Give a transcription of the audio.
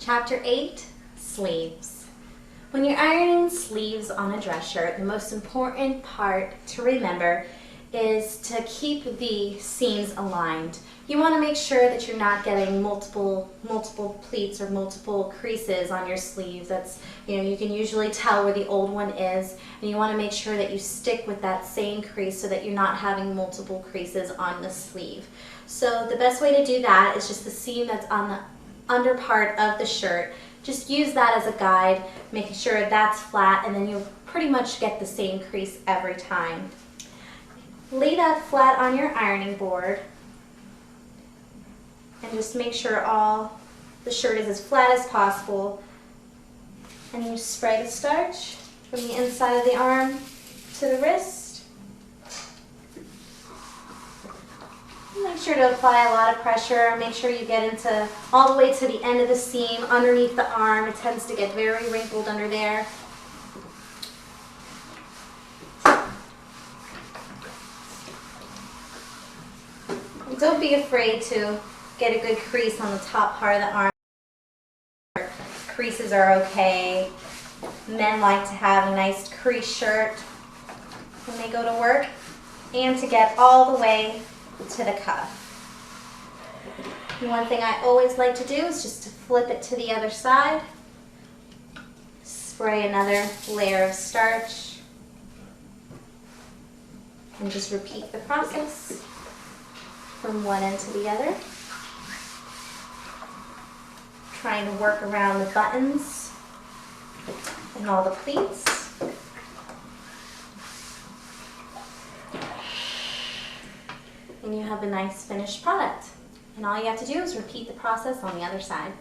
Chapter 8, Sleeves. When you're ironing sleeves on a dress shirt, the most important part to remember is to keep the seams aligned. You want to make sure that you're not getting multiple pleats or multiple creases on your sleeves. That's, you can usually tell where the old one is, and you want to make sure that you stick with that same crease so that you're not having multiple creases on the sleeve. So the best way to do that is just the seam that's on the under part of the shirt. Just use that as a guide, making sure that's flat, and then you'll pretty much get the same crease every time. Lay that flat on your ironing board and just make sure all the shirt is as flat as possible. And you spray the starch from the inside of the arm to the wrist. Make sure to apply a lot of pressure. Make sure you get into all the way to the end of the seam underneath the arm. It tends to get very wrinkled under there. Don't be afraid to get a good crease on the top part of the arm. Creases are okay. Men like to have a nice crease shirt when they go to work, and to get all the way to the cuff. And one thing I always like to do is just to flip it to the other side. Spray another layer of starch. And just repeat the process from one end to the other. Trying to work around the buttons and all the pleats. And you have a nice finished product. And all you have to do is repeat the process on the other side.